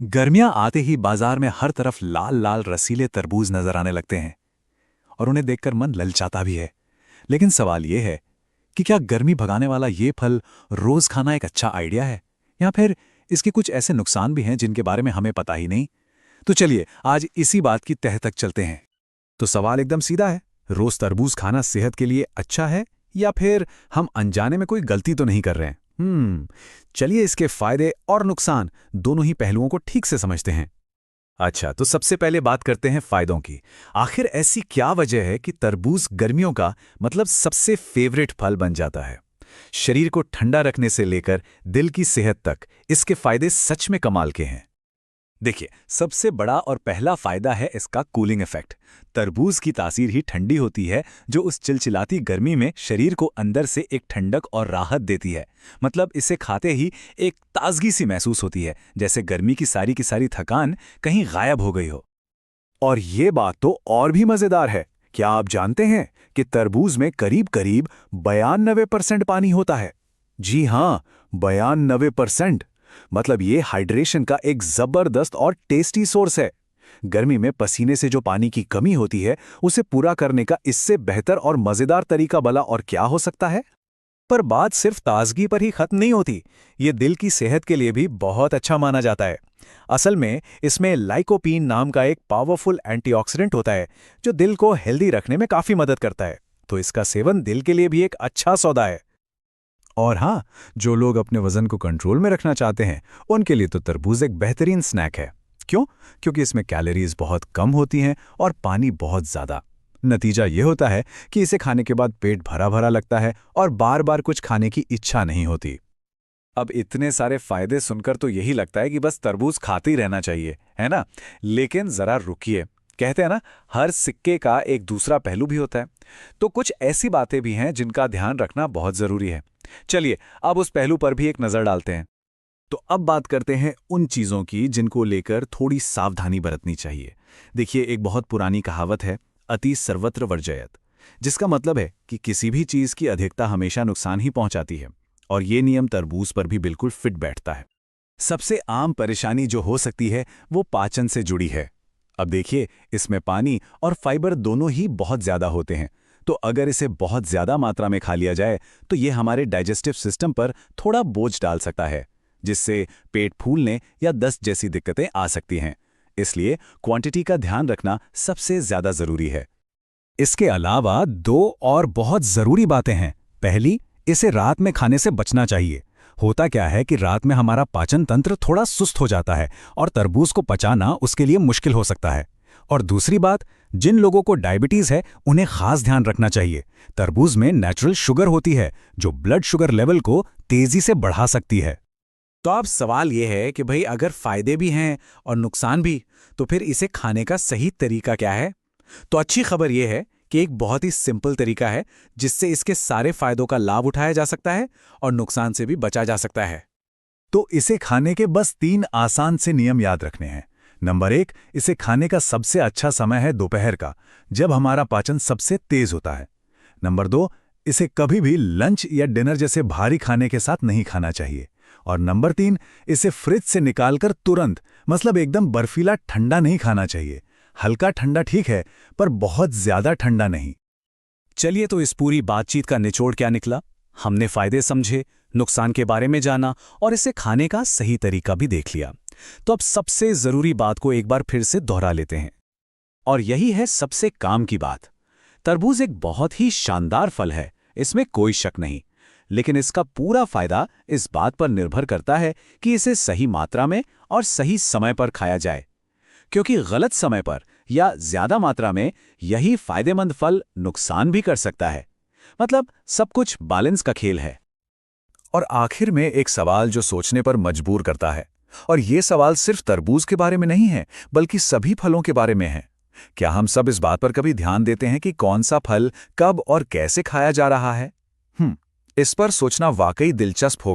गर्मियां आते ही बाजार में हर तरफ लाल लाल रसीले तरबूज नजर आने लगते हैं और उन्हें देखकर मन ललचाता भी है। लेकिन सवाल यह है कि क्या गर्मी भगाने वाला ये फल रोज खाना एक अच्छा आइडिया है, या फिर इसके कुछ ऐसे नुकसान भी हैं जिनके बारे में हमें पता ही नहीं। तो चलिए आज इसी बात की तह तक चलते हैं। तो सवाल एकदम सीधा है। रोज तरबूज खाना सेहत के लिए अच्छा है या फिर हम अनजाने में कोई गलती तो नहीं कर रहे हैं? चलिए इसके फायदे और नुकसान दोनों ही पहलुओं को ठीक से समझते हैं। अच्छा, तो सबसे पहले बात करते हैं फायदों की। आखिर ऐसी क्या वजह है कि तरबूज गर्मियों का मतलब सबसे फेवरेट फल बन जाता है? शरीर को ठंडा रखने से लेकर दिल की सेहत तक इसके फायदे सच में कमाल के हैं। देखिए, सबसे बड़ा और पहला फायदा है इसका कूलिंग इफेक्ट। तरबूज की तासीर ही ठंडी होती है, जो उस चिलचिलाती गर्मी में शरीर को अंदर से एक ठंडक और राहत देती है। मतलब इसे खाते ही एक ताजगी सी महसूस होती है, जैसे गर्मी की सारी थकान कहीं गायब हो गई हो। और ये बात तो और भी मजेदार है। क्या आप जानते हैं कि तरबूज में करीब करीब 92% पानी होता है? जी हाँ, 92%। मतलब ये हाइड्रेशन का एक जबरदस्त और टेस्टी सोर्स है। गर्मी में पसीने से जो पानी की कमी होती है, उसे पूरा करने का इससे बेहतर और मजेदार तरीका भला और क्या हो सकता है? पर बात सिर्फ ताजगी पर ही खत्म नहीं होती। ये दिल की सेहत के लिए भी बहुत अच्छा माना जाता है। असल में इसमें लाइकोपीन नाम का एक पावरफुल एंटीऑक्सीडेंट होता है, जो दिल को हेल्दी रखने में काफी मदद करता है। तो इसका सेवन दिल के लिए भी एक अच्छा सौदा है। और हाँ, जो लोग अपने वजन को कंट्रोल में रखना चाहते हैं, उनके लिए तो तरबूज एक बेहतरीन स्नैक है। क्यों? क्योंकि इसमें कैलोरीज बहुत कम होती हैं और पानी बहुत ज्यादा। नतीजा ये होता है कि इसे खाने के बाद पेट भरा भरा लगता है और बार बार कुछ खाने की इच्छा नहीं होती। अब इतने सारे फायदे सुनकर तो यही लगता है कि बस तरबूज खाते ही रहना चाहिए, है ना? लेकिन जरा रुकिए। कहते हैं ना, हर सिक्के का एक दूसरा पहलू भी होता है। तो कुछ ऐसी बातें भी हैं जिनका ध्यान रखना बहुत जरूरी है। चलिए अब उस पहलू पर भी एक नजर डालते हैं। तो अब बात करते हैं उन चीजों की जिनको लेकर थोड़ी सावधानी बरतनी चाहिए। देखिए, एक बहुत पुरानी कहावत है, अति सर्वत्र वर्जयत, जिसका मतलब है कि किसी भी चीज की अधिकता हमेशा नुकसान ही पहुंचाती है। और ये नियम तरबूज पर भी बिल्कुल फिट बैठता है। सबसे आम परेशानी जो हो सकती है वो पाचन से जुड़ी है। अब देखिए, इसमें पानी और फाइबर दोनों ही बहुत ज्यादा होते हैं। तो अगर इसे बहुत ज्यादा मात्रा में खा लिया जाए तो ये हमारे डाइजेस्टिव सिस्टम पर थोड़ा बोझ डाल सकता है, जिससे पेट फूलने या दस्त जैसी दिक्कतें आ सकती हैं। इसलिए क्वांटिटी का ध्यान रखना सबसे ज्यादा जरूरी है। इसके अलावा दो और बहुत जरूरी बातें हैं। पहली, इसे रात में खाने से बचना चाहिए। होता क्या है कि रात में हमारा पाचन तंत्र थोड़ा सुस्त हो जाता है और तरबूज को पचाना उसके लिए मुश्किल हो सकता है। और दूसरी बात, जिन लोगों को डायबिटीज है उन्हें खास ध्यान रखना चाहिए। तरबूज में नेचुरल शुगर होती है, जो ब्लड शुगर लेवल को तेजी से बढ़ा सकती है। तो अब सवाल यह है कि भाई अगर फायदे भी हैं और नुकसान भी, तो फिर इसे खाने का सही तरीका क्या है? तो अच्छी खबर यह है कि एक बहुत ही सिंपल तरीका है जिससे इसके सारे फायदों का लाभ उठाया जा सकता है और नुकसान से भी बचा जा सकता है। तो इसे खाने के बस 3 आसान से नियम याद रखने हैं। नंबर 1, इसे खाने का सबसे अच्छा समय है दोपहर का, जब हमारा पाचन सबसे तेज होता है। नंबर 2, इसे कभी भी लंच या डिनर जैसे भारी खाने के साथ नहीं खाना चाहिए। और नंबर 3, इसे फ्रिज से निकालकर तुरंत, मतलब एकदम बर्फीला ठंडा नहीं खाना चाहिए। हल्का ठंडा ठीक है, पर बहुत ज्यादा ठंडा नहीं। चलिए, तो इस पूरी बातचीत का निचोड़ क्या निकला? हमने फायदे समझे, नुकसान के बारे में जाना और इसे खाने का सही तरीका भी देख लिया। तो अब सबसे जरूरी बात को एक बार फिर से दोहरा लेते हैं, और यही है सबसे काम की बात। तरबूज एक बहुत ही शानदार फल है, इसमें कोई शक नहीं। लेकिन इसका पूरा फायदा इस बात पर निर्भर करता है कि इसे सही मात्रा में और सही समय पर खाया जाए। क्योंकि गलत समय पर या ज्यादा मात्रा में यही फायदेमंद फल नुकसान भी कर सकता है। मतलब सब कुछ बैलेंस का खेल है। और आखिर में एक सवाल जो सोचने पर मजबूर करता है, और ये सवाल सिर्फ तरबूज के बारे में नहीं है, बल्कि सभी फलों के बारे में है। क्या हम सब इस बात पर कभी ध्यान देते हैं कि कौन सा फल कब और कैसे खाया जा रहा है? इस पर सोचना वाकई दिलचस्प हो।